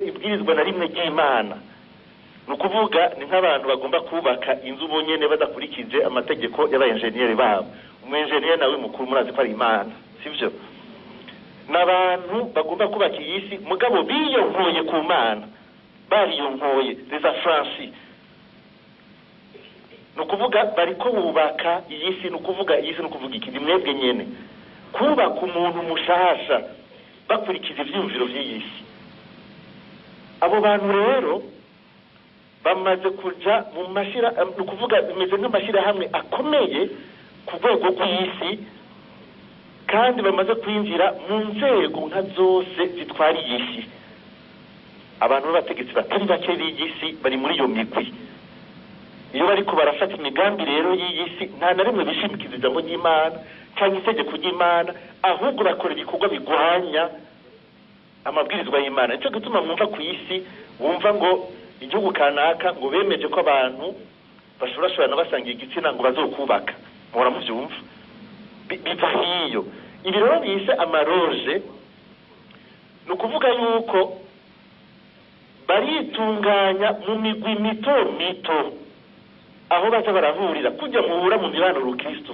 ibwirizwa na rimwe ry'Imana. Nukuvuga ni nk'abantu bagomba kubaka inzu bonyene badakurikije amategeko y'abaenjeniyeri babo. Umuenjeniyeri nawe mukuru murazi ko ari Imana, sivyo? N'abantu bagomba kubaka iyi si mugabo biyonkoye ku Mana, bariyonkoye les affranchis. Nukuvuga bariko bubaka iyi si, nukuvuga iyi si nukuvuga iki ni mwebwe nyene kubaka umuntu mushasha bakurikije ivyumviro vy'iyi si. Abo bantu rero bamaze kuja mu mashira, nukuvuga bimeze nk'amashira hamwe akomeye ku rwego rw'isi, kandi bamaze kwinjira mu nzego nka zose zitwara iyi si. Abantu b'abategetsi batari bake b'iyi si bari muri iyo migwi. Iyo bariko barafata imigambi rero y'iyi si nta na rimwe bishimikiza ijambo ry'Imana cyangwa itegeko ry'Imana, ahubwo bakora ibikorwa bigwanya amabwirizwa y'Imana. Nico gituma mwumva ku isi wumva ngo igihugu kanaka ngo bemeje ko abantu bashobora basangiye igitsina ngo bazokubaka. Muhora muvyumva biva hiyo. Ibi rero bise amaroje, nukuvuga yuko baritunganya mu migwi mito mito aho baza barahurira kujya muhura mu mibano rukristo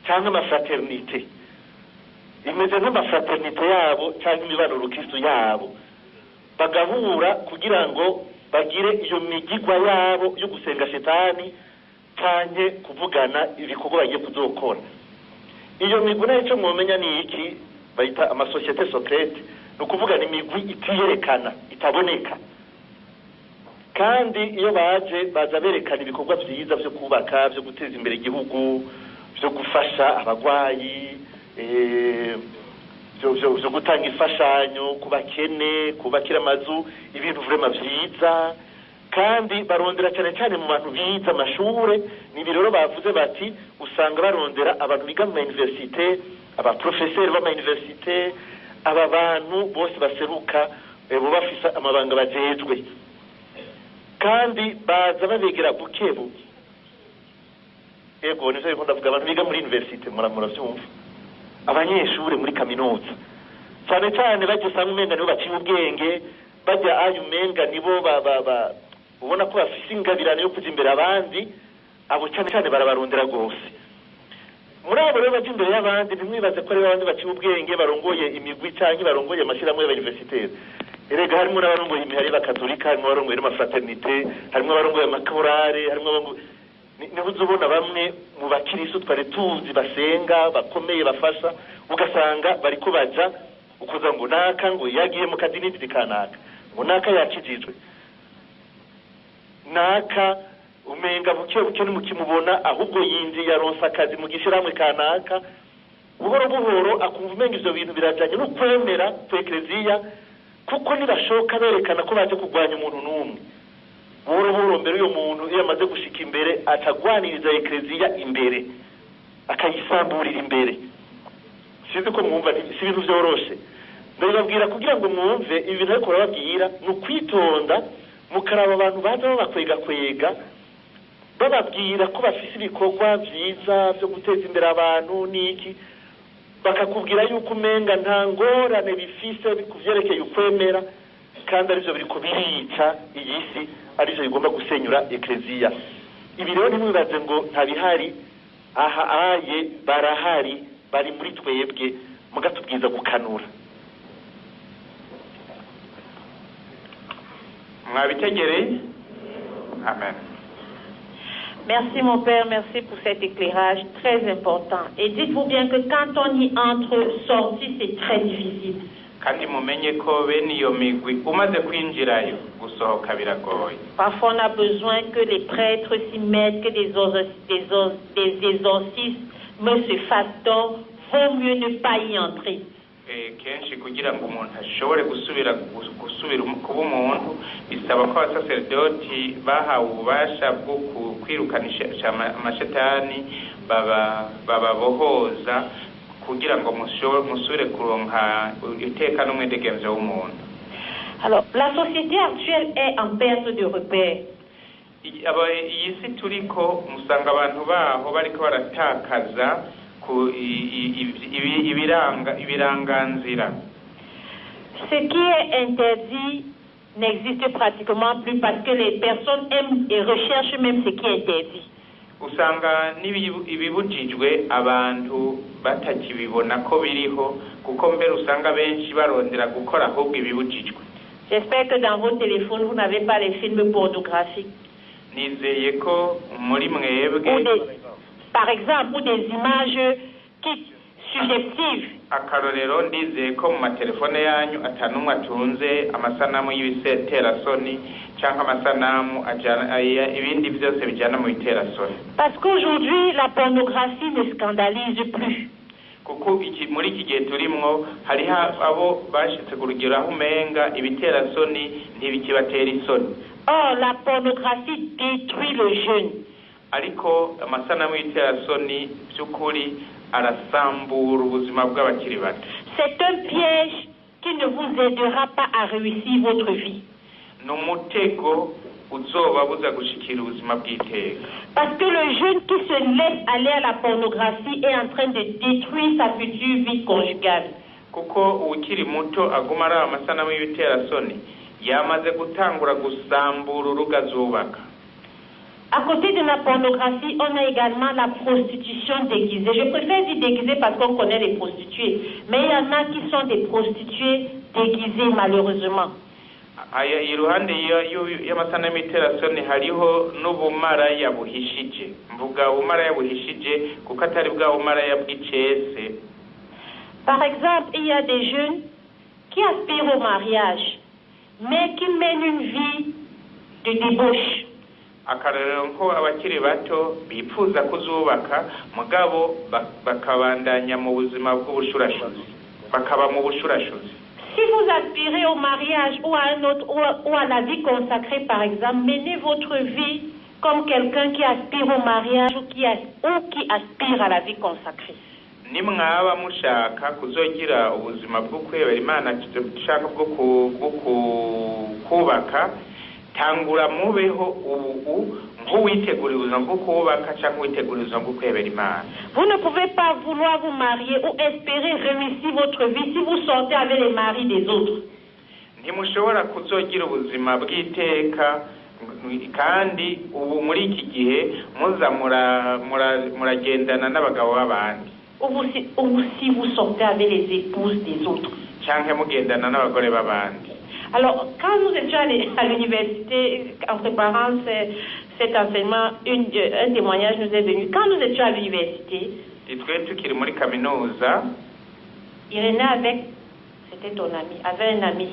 cyangwa amafraternite. Imeze nk'amafraternite yabo cyangwa imibano rukristo yabo, bagahura kugira ngo bagire iyo migigwa yabo yo gusenga shetani cyane kuvugana ibikorwa bagiye kuzokora. Iyo migwi nayo cyo mwomenya ni iki bayita amasosiyete secrète, nukuvuga ni migwi itiyerekana, itaboneka. Kandi iyo baza berekana ibikorwa byiza byo kubaka, byo guteza imbere igihugu, byo gufasha abagwayi, byo gutanga ifashanyo ku bakene, kubakira amazu, ibintu vraiment byiza. Kandi barondera cyane cyane mu bantu biza amashure. Ni biroro bavuze bati usanga barondera abantu biga mu université, aba professeur ba mu université, aba bantu bose baseruka bo bafisa amabanga bajejwe. Kandi baza babegera bukebuke. Ego nizo bikunda kuvuga abantu biga muri université, muravyumva. Abanyeshure muri kaminuza cyane cyane bagisanga umenga nibo baciye ubwenge, bajya ayumenga nibo ubona ko bafise ingabirano yo kuja imbere abandi. Abo cyane cyane barabarondera gose. Muri abo rero baje imbere y'abandi, ntimwibaze ko ari abandi baciye ubwenge barongoye imigwi cyangwa barongoye amashiramwe y'université. Erega harimo n'abarongoye imihari y'abakatolika, harimo abarongoye n'amafraternité, harimo abarongoye amakorale, harimo niho uzubona bamwe mu bakirisu twari tuzi basenga bakomeye bafasha, ugasanga bariko baja ukuza ngo naka ngo yagiye mu kadiniti kanaka, ngo naka yakijijwe, naka umenga buke nimukimubona ahubwo yinzi yaronsa akazi mu gishiramwe kanaka. Buhoro buhoro akumva umenga ivyo bintu birajanye no kwemera ku ekleziya, kuko nibashoka berekana ko baje kugwanya umuntu n'umwe. Buhoro buhoro mbere uyo muntu iyo amaze gushika imbere atagwaniriza ekleziya imbere, akayisamburira imbere. Sizi ko mwumva si ibintu vyoroshe. Ndababwira kugira ngo mwumve ibintu ariko bababwira no kwitonda, mukaraba abantu baza babakwega bababwira ko bafise ibikorwa vyiza byo guteza imbere abantu niki, bakakubwira yuko umenga nta ngorane bifise bikuvyerekeye ukwemera, kandi arivyo biriko birica iyi si, arivyo bigomba gusenyura ekleziya. Ibi rero ntimwibaze ngo ntabihari, aha aye barahari, bari muri twebwe, mugatubwiza gukanura. Mwabitegereye? Amen. Merci mon père, merci pour cet éclairage très important. Et dites-vous bien que quand on y entre, sortir, c'est très difficile. Kandi mumenye ko bene iyo migwi umaze kwinjirayo gusohoka biragoye. Parfois on a besoin que les prêtres s'y mettent, que des exorcismes se fassent, donc vaut mieux ne pas y entrer. Kenshi kugira ngo umuntu ashobore gusubira kuba umuntu bisaba ko abasaserdoti bahawe ububasha bwo kwirukanisha amashetani bababohoza kugira ngo musubire kuronka iteka n'umwedegenzo w'umuntu. Alors la société actuelle est en perte de repères. Iyi si turiko musanga abantu baho bariko baratakaza ku ibiranganzira. Ce qui est interdit n'existe pratiquement plus parce que les personnes aiment et recherchent même ce qui est interdit. Usanga ibibujijwe abantu batakibibona ko biriho kuko mbere usanga benshi barondera gukora ahubwo ibibujijwe. J'espère que dans vos téléphones vous n'avez pas les films pornographiques. Nizeye ko muri mwebwe par exemple ou des images subjectives. Akarorero ndizeye ko mu matelefone yanyu atanumwe atunze amasanamu y'ibiterasoni cyangwa amasanamu ajana ibindi byose bijana mu biterasoni. Parce qu'aujourd'hui la pornographie ne scandalise plus. Kuko muri iki gihe turimwo hari abo bashitse ku rugero aho umenga ibiterasoni ntibikibatera isoni. Or la pornographie détruit le jeune. Ariko amasanamu y'ibiterasoni by'ukuri arasambura ubuzima bw'abakiri bato. C'est un piège qui ne vous aidera pas à réussir votre vie. N'umutego uzobabuza gushikira ubuzima bw'iteka. Parce que le jeune qui se laisse aller à la pornographie est en train de détruire sa future vie conjugale. Kuko ukiri muto aguma ari amasanamu y'ibiterasoni yamaze gutangura gusambura urugo azubaka. À côté de la pornographie, on a également la prostitution déguisée. Je préfère dire déguisée parce qu'on connaît les prostituées. Mais il y en a qui sont des prostituées déguisées malheureusement. Iruhande y'amasanamu y'ibiterasoni hariho n'ubumaraya buhishije. Mvuga ubumaraya buhishije kuko atari bwa bumaraya bw'icese. Par exemple, il y a des jeunes qui aspirent au mariage, mais qui mènent une vie de débauche. Akarero nko abakiri bato bifuza kuzubaka mugabo bakabandanya mu buzima bw'ubushurashuzi bakaba mu bushurashuzi. Si vous aspirez au mariage ou à un autre ou à la vie consacrée par exemple, menez votre vie comme quelqu'un qui aspire au mariage ou qui aspire à la vie consacrée. Nimwaba mushaka kuzogira ubuzima bwo kwebera Imana cyangwa bwo kubaka tangura mubeho ubu nk'uwitegura ubuzima bwo kubaka cyangwa witegura ubuzima bwo kwebera Imana. Vous ne pouvez pas vouloir vous marier ou espérer réussir votre vie si vous sortez avec les maris des autres. Ntimushobora kuzogira ubuzima bw'iteka kandi ubu muri iki gihe muza muragendana n'abagabo b'abandi. Ou si vous sortez avec les épouses des autres. Cyangwa mugendana n'abagore b'abandi. Alors, quand nous étions à l'université, en préparant cet enseignement, un témoignage nous est venu. Quand nous étions à l'université, Irénée c'était ton ami, avait un ami.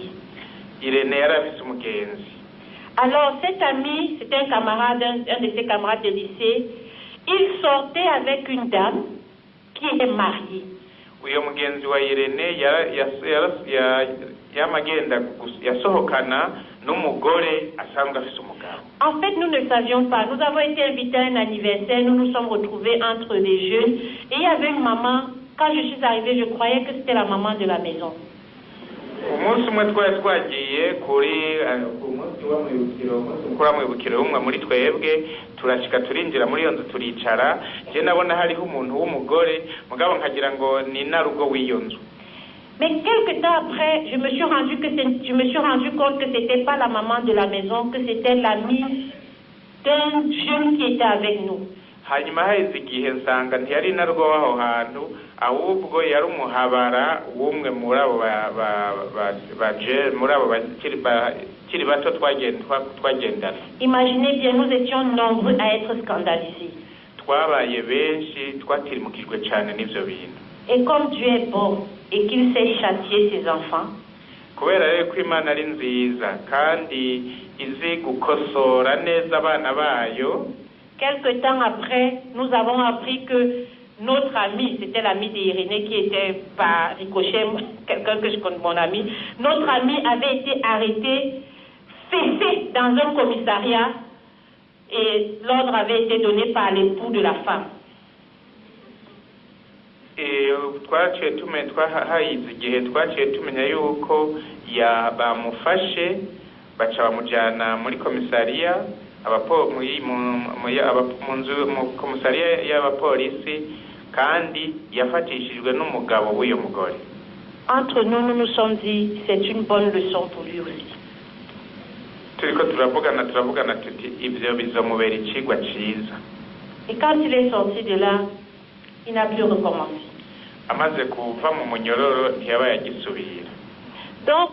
Alors, cet ami, c'était un camarade, un de ses camarades de lycée. Il sortait avec une dame qui était mariée. Uyo mugenzi wa Irene yamagenda yasohokana n'umugore asanzwe afite umugabo. En fait, nous ne savions pas. Nous avons été invités à un anniversaire. Nous nous sommes retrouvés entre des jeunes. Et il y avait une maman. Quand je suis arrivée, je croyais que c'était la maman de la maison. Umunsi umwe twari twagiye kuri mwibukiro umwe muri twebwe turashika turinjira muri iyo nzu turicara je nabona hariho umuntu w'umugore mugabo nkagira ngo ni narugo w'iyo nzu. Mais quelque temps après, je me suis rendu compte que c'était pas la maman de la maison, que c'était l'amie d'un jeune qui était avec nous. Hanyuma haheze igihe nsanga ntiyari narugo w'aho hantu ahubwo yari umuhabara w'umwe muri abo bakiri bato twagendana. Imaginez bien, nous étions nombreux à être scandalisés. Twabaye benshi twatirimukijwe cyane n'ivyo bintu. Et comme Dieu est bon et qu'il sait châtier ses enfants, kubera rero ko Imana ari nziza kandi izi gukosora neza abana bayo. Quelque temps après, nous avons appris que notre ami, c'était l'ami d'Irénée qui était par ricochet, quelqu'un que je connais, mon ami, notre ami avait été arrêté, fessé dans un commissariat et l'ordre avait été donné par l'époux de la femme. Twaciye tumenya yuko bamufashe baca bamujyana muri komisariya mu komisariya y'abapolisi kandi yafatishijwe n'umugabo w'uyo mugore. Entre nous, nous nous sommes dit, c'est une bonne leçon pour lui aussi. turiko turavugana tuti ivyo bizomubera icigwa ciza. Et quand il est sorti de là, il n'a plus recommencé. Amaze kuva mu munyororo ntiyabaye agisubira. Donc,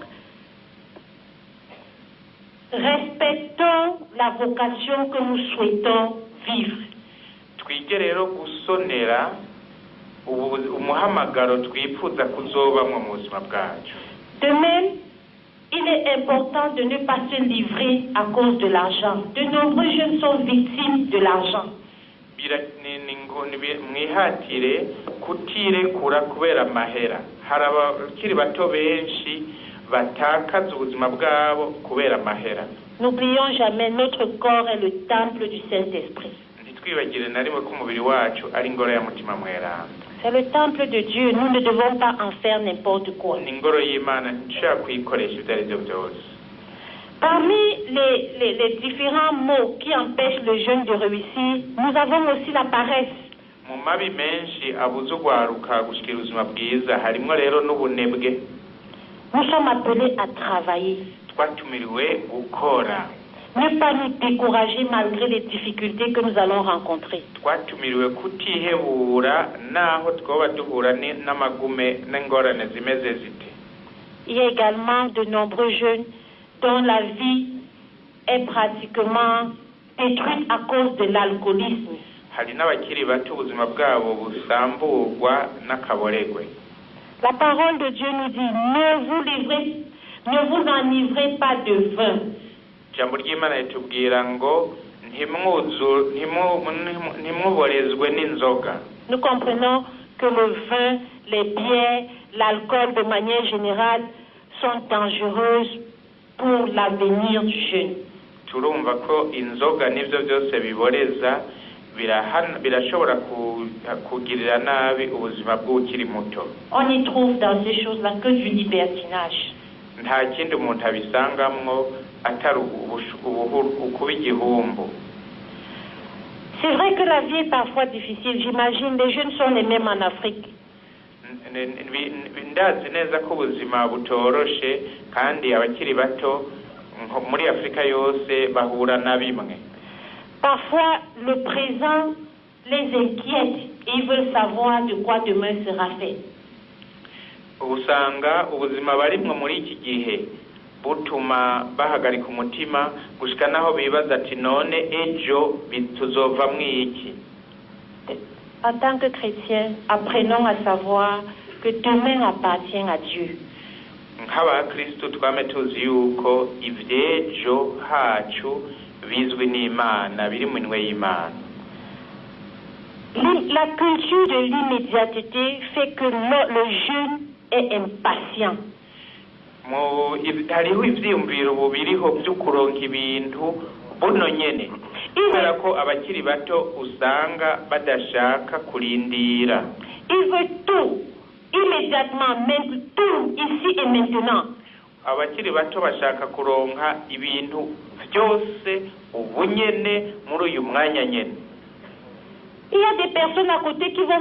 respectons la vocation que nous souhaitons vivre. Twige rero gusonera umuhamagaro twifuza kuzobamwo mu buzima bwacu. De même, il est important de ne pas se livrer à cause de l'argent. De nombreux jeunes sont victimes de l'argent. Mwihatire kutirekura kubera amahera. Hari abakiri bato benshi batakaza ubuzima bwabo kubera amahera. N'oublions jamais, notre corps est le temple du Saint-Esprit. Ntitwibagire na rimwe ko umubiri wacu ari ingoro ya mutima mweranda. C'est le temple de Dieu. Nous ne devons pas en faire n'importe quoi. Ni ingoro y'Imana, ntidushobora kuyikoresha ibyo ari byo byose. Parmi les différents mots qui empêchent le jeune de réussir, nous avons aussi la paresse. Mu mabi menshi abuza ugwaruka gushikira ubuzima bwiza harimwo rero n'ubunebwe. Nous sommes appelés à travailler. Twatumiriwe gukora. Ne pas nous décourager malgré les difficultés que nous allons rencontrer. Twatumiriwe kutihebura naho twoba duhura n'amagume n'ingorane zimeze zite. Il y a également de nombreux jeunes dont la vie est pratiquement détruite à cause de l'alcoolisme. Hari n'abakiri bato ubuzima bwabo busamburwa n'akaboregwe. La parole de Dieu nous dit, ne vous enivrez pas de vin. Ijambo ry'Imana ritubwira ngo ntimuborezwe n'inzoga. Nous comprenons que le vin, les bières, l'alcool de manière générale sont dangereuses pour l'avenir du jeune. Turumva ko inzoga n'ibyo byose biboreza birashobora kugirira nabi ubuzima bw'ukiri muto. On y trouve dans ces choses-là que du libertinage. Nta kindi umuntu abisangamwo atari ukuba igihumbu. C'est vrai que la vie est parfois difficile, j'imagine. Les jeunes sont les mêmes en Afrique. Ndazi neza ko ubuzima butoroshe kandi abakiri bato muri Afrika yose bahura na bimwe. Parfois, le présent les inquiète et ils veulent savoir de quoi demain sera fait. Usanga ubuzima barimwo muri iki gihe butuma bahagarika umutima gushika naho bibaza ati none ejo bituzovamwo iki. En tant que chrétiens, apprenons à savoir que demain appartient à Dieu. Nk'abakristo twame tuzi yuko ivyejo hacu bizwi n'Imana, biri mu minwe y'Imana. La culture de l'immédiateté fait que le jeune est impatient. Hariho ivyiyumviro bubiriho vyo kuronka ibintu buno nyene. Kubera ko abakiri bato usanga badashaka kurindira. Il veut tout, immédiatement, même tout, ici et maintenant. Abakiri bato bashaka kuronka ibintu byose ubunyene muri uyu mwanya nyene. Il y a des personnes à côté qui vont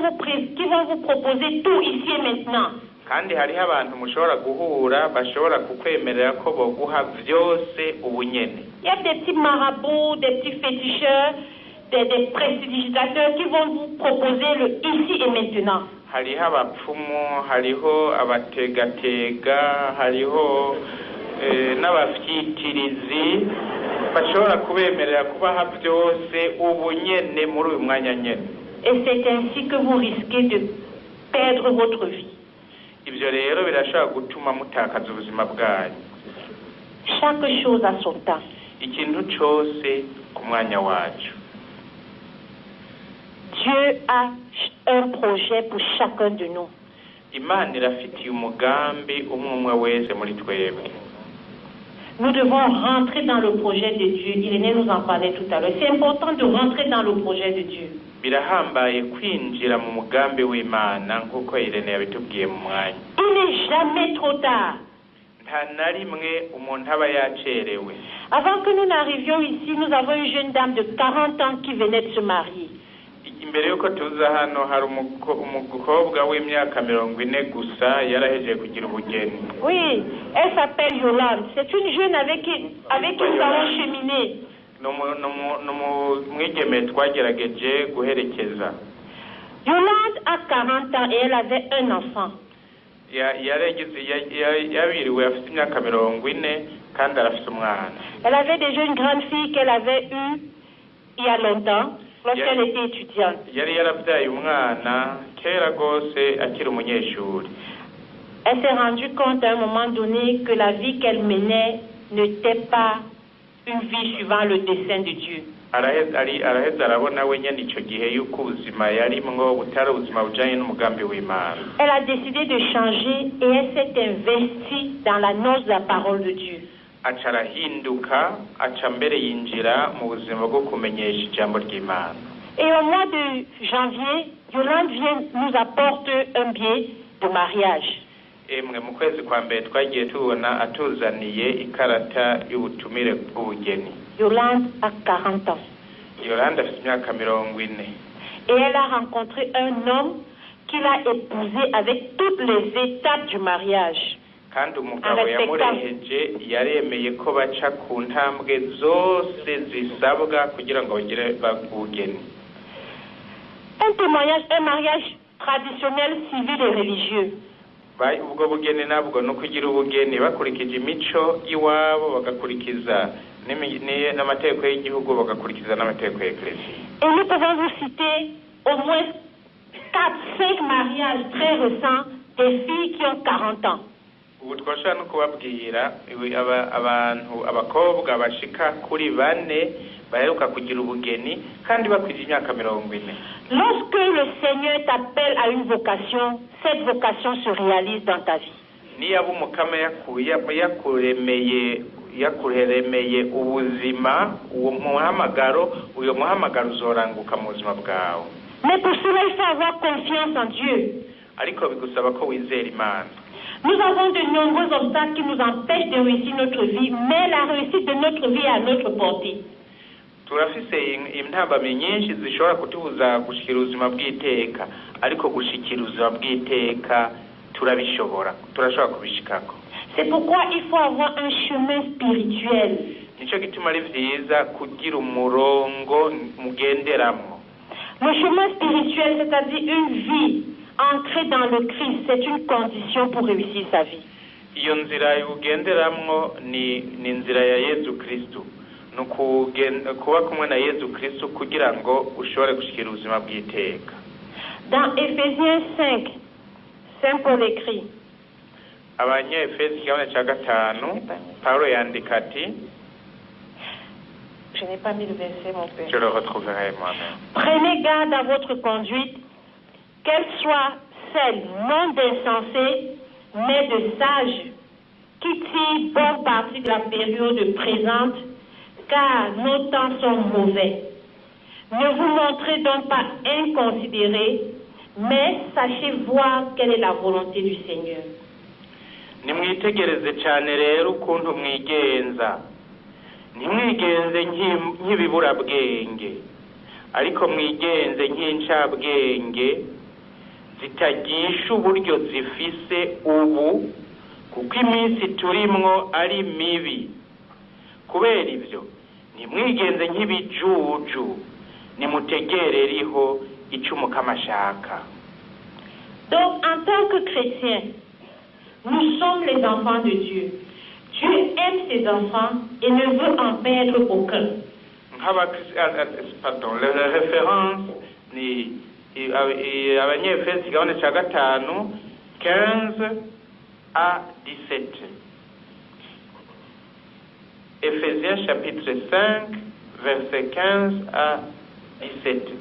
vous proposer tout ici et maintenant. Kandi hariho abantu mushobora guhura bashobora kukwemerera ko boguha byose ubunyene. Il y a des petits marabouts, des petits féticheurs, des prestidigitateurs qui vont vous proposer le ici et maintenant. Hariho abapfumu, hariho abategatega, hariho n'abafyitirizi bashobora kubemerera kubaha byose ubunyene muri uyu mwanya nyene. Et c'est ainsi que vous risquez de perdre votre vie. Ibyo rero birashobora gutuma mutakaza ubuzima bwanyu. Chaque chose a son temps. Ikintu cyose ku mwanya wacu. Dieu a un projet pour chacun de nous. Imana irafitiye umugambi umwe wese muri twebwe. Nous devons rentrer dans le projet de Dieu. Irénée nous en parlait tout à l'heure. C'est important de rentrer dans le projet de Dieu. Birahambaye kwinjira mu mugambi w'Imana nk'uko Irénée yabitubwiye mu mwanya. Il n'est jamais trop tard. Nta na rimwe umuntu aba yacerewe. Avant que nous n'arrivions ici, nous avons une jeune dame de 40 ans qui venait de se marier. imbere yuko tuza hano hari umukobwa w'imyaka 40 gusa yarahejeje kugira ubugeni. Oui, elle s'appelle Yolande. C'est une jeune avec qui nous avons cheminé. Mwigeme twagerageje guherekeza. Yolande a 40 ans et elle avait un enfant. Yabiriwe afite imyaka 40 kandi arafite umwana. Elle avait déjà une grande fille qu'elle avait eue il y a longtemps, lorsqu'elle était étudiante. Yari yarabyaye umwana kera gose akiri umunyeshuri. Elle s'est rendue compte à un moment donné que la vie qu'elle menait n'était pas une vie suivant le dessein de Dieu. Araheza arabona we nyene ico gihe yuko ubuzima yarimwo butari ubuzima bujanye n'umugambi w'Imana. Elle a décidé de changer et elle s'est investie dans la noce de la parole de Dieu. Aca arahinduka, aca mbere yinjira mu buzima bwo kumenyesha ijambo ry'Imana. Et au mois de janvier, Yolande nous apporte un billet de mariage. Emwe mu kwezi kwa mbere twagiye tubona atuzaniye ikarata y'ubutumire bw'ubugeni. Yolande a 40 ans. Yolande afite imyaka 40. Et elle a rencontré un homme qui l'a épousé avec toutes les étapes du mariage. Kandi umugabo yamureheje yaremeye ko baca ku ntambwe zose zisabwa kugira ngo bagire bagugeni. Un mariage traditionnel civil et religieux. Ubwo bugeni nabwo no kugira ubugeni bakurikije imico iwabo bagakurikiza n'amategeko y'igihugu bagakurikiza n'amategeko y'Eklezia. Et nous pouvons vous citer au moins 4-5 mariages très récents des filles qui ont 40 ans. Ubu twashaka no kubabwira abakobwa bashika kuri 4 baheruka kugira ubugeni kandi bakwije imyaka 40. Lorsque le Seigneur t'appelle à une vocation, cette vocation se réalise dans ta vie. Niba umukama yakuremeye ubuzima uwo muhamagaro uzoranguka mu buzima bwawe. Mais pour cela il faut avoir confiance en Dieu. Ariko bigusaba ko wizera Imana. Nous avons de nombreux obstacles qui nous empêchent de réussir notre vie, mais la réussite de notre vie est à notre portée. Turafise intambamyi nyinshi zishobora kutubuza gushikira ubuzima bw'iteka, ariko gushikira ubuzima bw'iteka turashobora kubishikako. C'est pourquoi il faut avoir un chemin spirituel. Nico gituma ari vyiza kugira umurongo mugenderamwo. Le chemin spirituel, c'est-à-dire une vie ancrée dans le Christ, c'est une condition pour réussir sa vie. Iyo nzira y'ugenderamwo ni nzira ya Yesu Kristo. Kuba kumwe na Yesu Kristo kugira ngo ushobore gushikira ubuzima bw'iteka. Dans Ephésiens 5, Saint Paul écrit. Abanyefesi kigabane ca 5 Paulo yandika ati. Je n'ai pas mis le verset, mon père. Je le retrouverai moi-même. Prenez garde à votre conduite, qu'elle soit celle non d'insensés, mais de sages, qui tirent bonne partie de la période présente, car nos temps sont mauvais. Ne vous montrez donc pas inconsidérés, mais sachez voir quelle est la volonté du Seigneur. Nimwitegereze cyane rero ukuntu mwigenza. Nimwigenze nk'ibiburabwenge, ariko mwigenze nk'incabwenge zitagisha uburyo zifise ubu, kuko iminsi turimwo ari mibi. Kubera ivyo nimwigenze nk'ibijuju, nimutegereriho ico Umukama ashaka. Donc en tant que chrétiens, nous sommes les enfants de Dieu. Dieu aime ses enfants et ne veut en perdre aucun. Pardon, la référence ni Abanyefesi kigabane ca 5 15 à 17. Ephésiens chapitre 5 verset 15 à 17.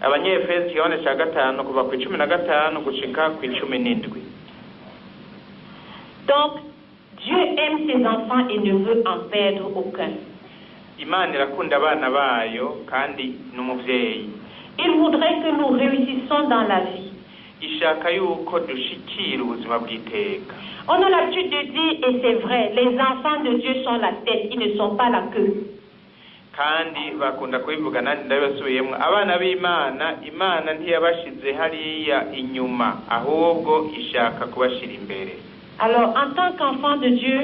Abanyefesi kigabane ca 5 kuva ku 15 gushika ku 17. Donc Dieu aime ses enfants et ne veut en perdre aucun. Imana irakunda abana bayo kandi n'umuvyeyi. Il voudrait que nous réussissons dans la vie. Ishaka yuko dushikira ubuzima bw'iteka. On a l'habitude de dire, et c'est vrai, les enfants de Dieu sont la tête, ils ne sont pas la queue. kandi bakunda kubivuga nandi ndabasubiyemo abana b'Imana Imana ntiyabashize hariya inyuma ahubwo ishaka kubashira imbere. Alors en tant qu'enfants de Dieu,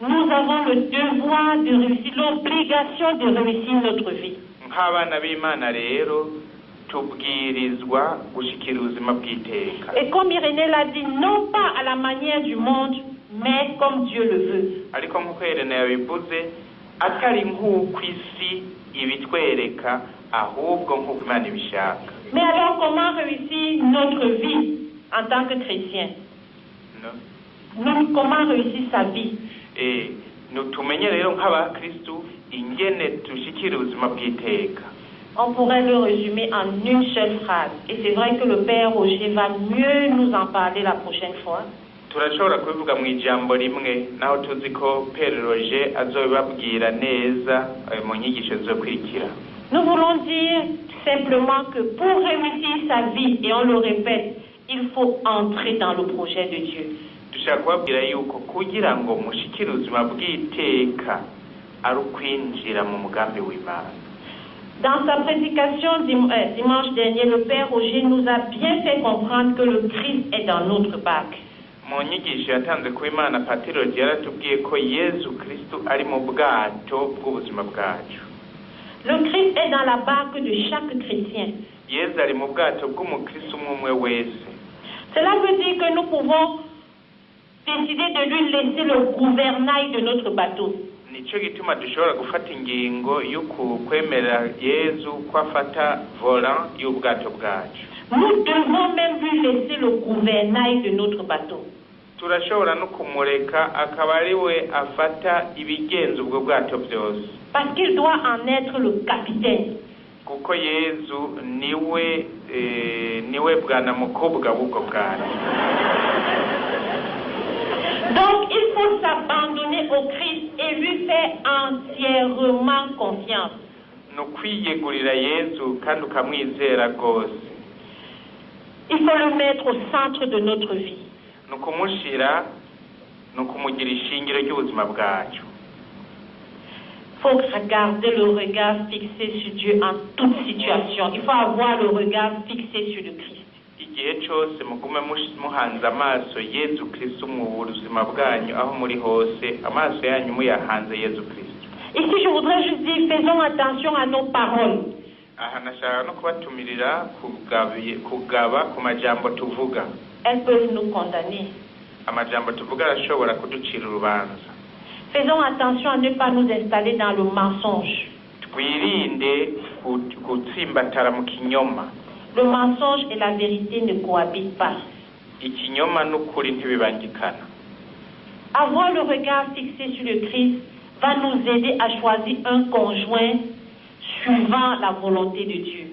nous avons le devoir de réussir, l'obligation de réussir notre vie. Nk'abana b'Imana rero tubwirizwa gushikira ubuzima bw'iteka. Et comme Irénée l'a dit, non pas à la manière du monde, mais comme Dieu le veut. Ariko nk'uko Irénée yabivuze atari nk'uko isi ibitwereka ahubwo nk'uko Imana ibishaka. Mais alors comment réussir notre vie en tant que chrétien? Comment réussir sa vie? Tumenye rero nk'abakristu ingene tushikira ubuzima bw'iteka. On pourrait le résumer en une seule phrase. Et c'est vrai que le Père Roger va mieux nous en parler la prochaine fois. Turashobora kubivuga mu ijambo rimwe naho tuzi ko Père Roger azobabwira neza mu nyigisho zizokurikira. Nous voulons dire simplement que pour réussir sa vie, et on le répète, il faut entrer dans le projet de Dieu. Dushaka kubabwira yuko kugira ngo mushikire ubuzima bw'iteka ari ukwinjira mu mugambi w'Imana. Dans sa prédication dimanche dernier, le Père Roger nous a bien fait comprendre que le Christ est dans notre barque. Mu nyigisho yatanze ku Imana Patiro yaratubwiye ko Yesu Kristo ari mu bwato bw'ubuzima bwacu. Le Christ est dans la barque de chaque chrétien. Yesu ari mu bwato bw'umukristo umwe wese. Cela veut dire que nous pouvons décider de lui laisser le gouvernail de notre bateau. Nico gituma dushobora gufata ingingo yo kwemera Yesu ko afata volant y'ubwato bwacu. Nous devons même lui laisser le gouvernail de notre bateau. Turashobora no kumureka akaba ari we afata ibigenza ubwo bwato byose. Parce qu'il doit en être le capitaine. Kuko Yesu niwe bwana mukobwa w'ubwo bwato. Donc il faut s'abandonner au Christ et lui faire entièrement confiance. No kwiyegurira Yesu kandi ukamwizera rwose. Il faut le mettre au centre de notre vie. No kumushira no kumugira ishingiro ry'ubuzima bwacu. Il faut garder le regard fixé sur Dieu en toute situation. Il faut avoir le regard fixé sur le Christ. Igihe cyose mugume muhanze amaso Yesu Kristo mu buzima bwanyu aho muri hose amaso yanyu muyahanze Yesu Kristo. Ici je voudrais juste dire, faisons attention à nos paroles. Aha nashaka no kubatumirira kugaba ku majambo tuvuga. Elles peuvent nous condamner. Amajambo tuvuga arashobora kuducira urubanza. Faisons attention à ne pas nous installer dans le mensonge. Twirinde gutsimbatara mu kinyoma. Le mensonge et la vérité ne cohabitent pas. Ikinyoma n'ukuri ntibibangikana. Avoir le regard fixé sur le Christ va nous aider à choisir un conjoint suivant la volonté de Dieu.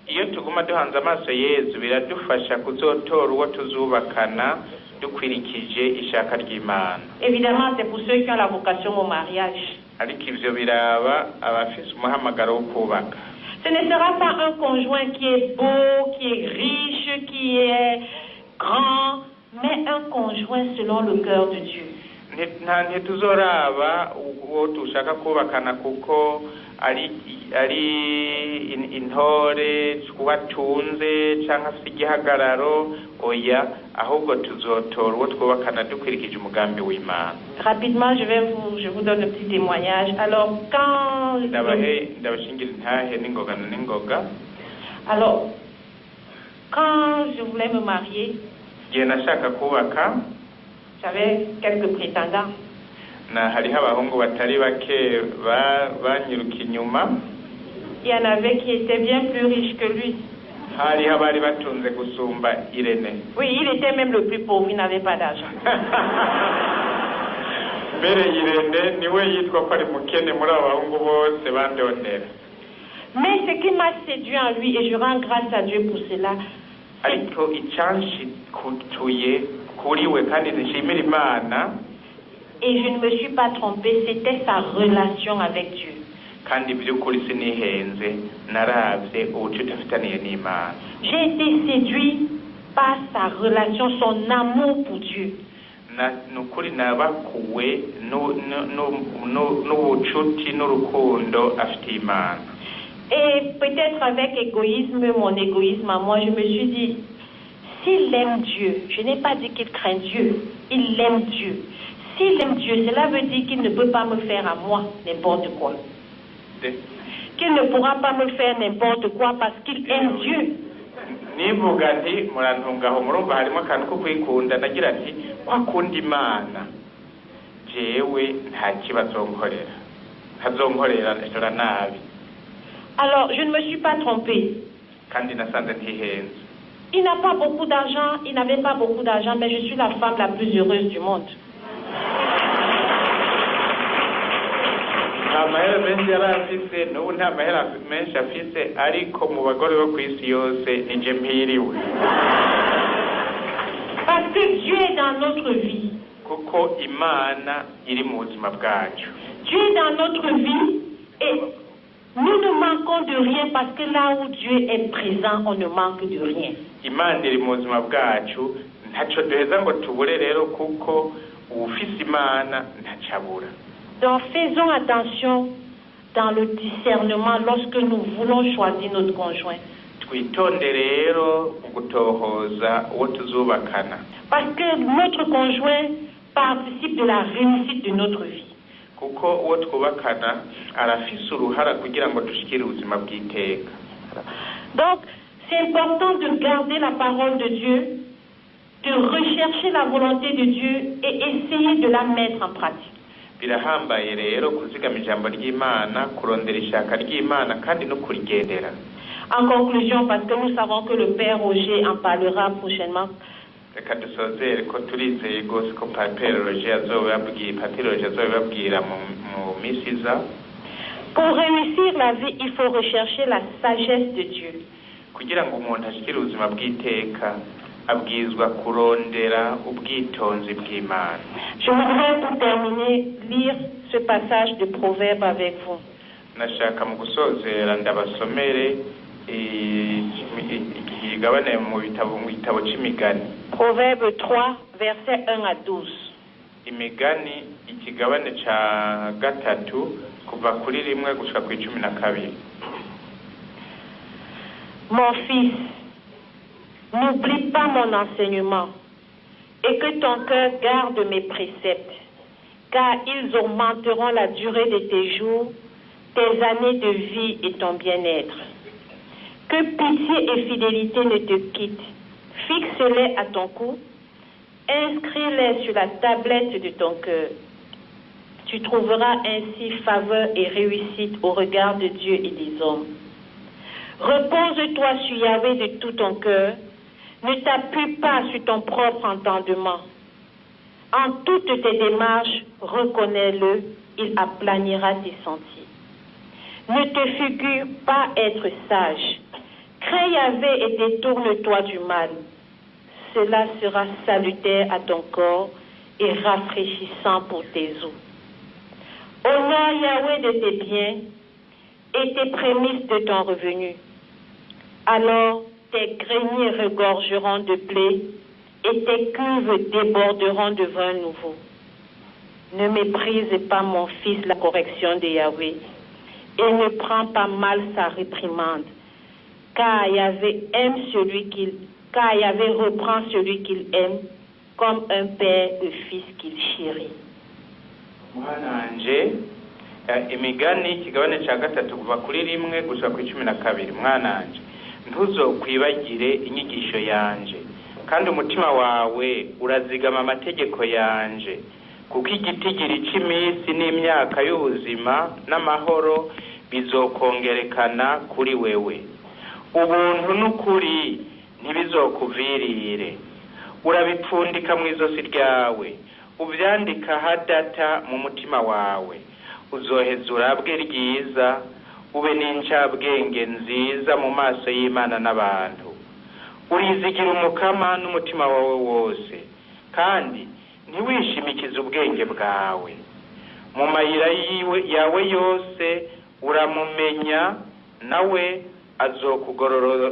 Iyo tuguma duhanze amaso Yesu biradufasha kuzotora uwo tuzubakana dukwirikije ishaka ry'Imana. Évidemment, c'est pour ceux qui ont la vocation au mariage. Ariko ivyo biraba abafise umuhamagaro wo kubaka. Ce ne sera pas un conjoint qui est beau, qui est riche, qui est grand, mais un conjoint selon le cœur de Dieu. Ntituzoraba uwo tushaka kubakana kuko ari intore twatunze cyangwa afite igihagararo oya ahubwo tuzotora uwo twubakana dukwirikije umugambi w'Imana. Rapidement, je vous donne un petit témoignage. Alors, quand je voulais me marier, j'avais quelques prétendants. Il y en avait qui étaient bien plus riches que lui. Oui, il était même le plus pauvre, il n'avait pas d'argent. Mais ce qui m'a séduit en lui, et je rends grâce à Dieu pour cela, et je ne me suis pas trompée, c'était sa relation avec Dieu. J'ai été séduit par sa relation, son amour pour Dieu. nukuri nabakuwe n'ubucuti n'urukundo afitiye Imana. Et peut-être avec égoïsme, mon égoïsme à moi, je me suis dit, s'il aime Dieu, je n'ai pas dit qu'il craint Dieu, il aime Dieu. S'il aime Dieu, cela veut dire qu'il ne peut pas me faire à moi n'importe quoi. Qu'il ne pourra pas me faire n'importe quoi parce qu'il aime Dieu. Nivuga nti murantungaho murumva harimo akantu ko kwikunda nagira ati kwakunda Imana jewe nta kibazo nkorera ntazonkorera nshora nabi. Alors je ne me suis pas trompée. Kandi nasanze ntihenze. Il n'a pas beaucoup d'argent, il n'avait pas beaucoup d'argent, mais je suis la femme la plus heureuse du monde. Nta mahera menshi yari afise n'ubu nta mahera menshi afise ariko mu bagore bo ku isi yose nije mpiriwe. Parce que Dieu est dans notre vie. Kuko Imana iri mu buzima bwacu. Dieu est dans notre vie et nous ne manquons de rien parce que là où Dieu est présent, on ne manque de rien. Imana iri mu buzima bwacu ntaco duheza ngo tubure rero kuko ufise Imana ntacabura. Donc faisons attention dans le discernement lorsque nous voulons choisir notre conjoint. Twitonde rero gutohoza uwo tuzubakana. Parce que notre conjoint participe de la réussite de notre vie. Kuko uwo twubakana arafise uruhara kugira ngo dushikire ubuzima bw'iteka. Donc c'est important de garder la parole de Dieu, de rechercher la volonté de Dieu et essayer de la mettre en pratique. Birahambaye rero kuzigama ijambo ry'Imana, kurondera ishaka ry'Imana kandi no kurigendera. En conclusion, parce que nous savons que le Père Roger en parlera prochainement. Reka dusozere ko turizeye gose ko Patiri Roger azobabwira mu misi iza. Pour réussir la vie, il faut rechercher la sagesse de Dieu. Kugira ngo umuntu ashikire ubuzima bw'iteka abwizwa kurondera ubwitonzi bw'Imana. Je voudrais pour terminer lire ce passage de Proverbe avec vous. Nashaka mu gusozera ndabasomere igabane mu bitabo c'imigani. Proverbe 3 verset 1 à 12. Imigani ikigabane ca gatatu kuva kuri 1 gushika ku 12. Mon fils, n'oublie pas mon enseignement et que ton cœur garde mes préceptes, car ils augmenteront la durée de tes jours, tes années de vie et ton bien-être. Que pitié et fidélité ne te quittent. Fixe-les à ton cou, inscris-les sur la tablette de ton cœur. Tu trouveras ainsi faveur et réussite au regard de Dieu et des hommes. Repose-toi sur Yahweh de tout ton cœur. Ne t'appuie pas sur ton propre entendement. En toutes tes démarches, reconnais-le, il aplanira tes sentiers. Ne te figure pas être sage. Crains Yahweh et détourne-toi du mal. Cela sera salutaire à ton corps et rafraîchissant pour tes os. Honore Yahweh de tes biens et tes prémices de ton revenu. Alors tes greniers regorgeront de blé et tes cuves déborderont de vin nouveau. Ne méprise pas, mon fils, la correction de Yahweh et ne prends pas mal sa réprimande, car Yahweh reprend celui qu'il aime comme un père le fils qu'il chérit. Mwananje imigani ikigabane ca gatatu kuva kuri 1 gushika ku 12. Mwananje ntuzokwibagire inyigisho yanje kandi umutima wawe urazigama amategeko yanje, kuko igitigiri c'imisi n'imyaka y'ubuzima n'amahoro bizokongerekana kuri wewe. Ubuntu n'ukuri ntibizokuvirire. Urabipfundika mu izosi ryawe, uvyandika hadata mu mutima wawe. Uzoheza urabwe ryiza, ube n'incabwenge nziza mu maso y'Imana n'abantu. Urizigira umukama n'umutima wawe wose, kandi ntiwishimikize ubwenge bwawe. Mu mayira yawe yose uramumenya, nawe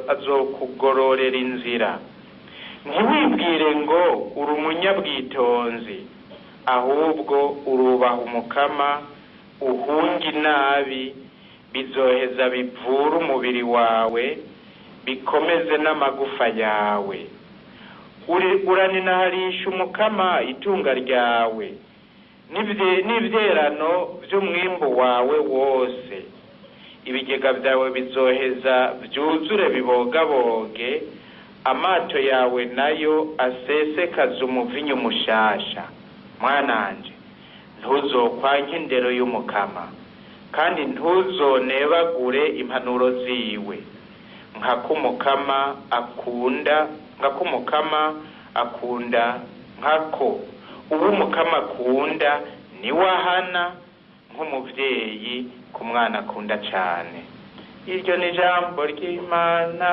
azokugororera inzira. ntiwibwire ngo uri umunyabwitonzi, ahubwo urubaha umukama, uhunge inabi, bizoheza bivura umubiri wawe, bikomeze n'amagufa yawe. Uraninaharisha umukama itunga ryawe n'ivyerano vy'umwimbu wawe wose. Ibigega vyawe bizoheza vyuzure bibogaboge, amato yawe nayo asesekaza umuvinyu mushasha. Mwananje, ntuzokwanke indero y'umukama, kandi ntuzonebagure impanuro ziwe. Nk'umukama akunda nkako uwo umukama akunda niwahana, nk'umuvyeyi ku mwana akunda cane. Iryo ni ijambo ry'Imana.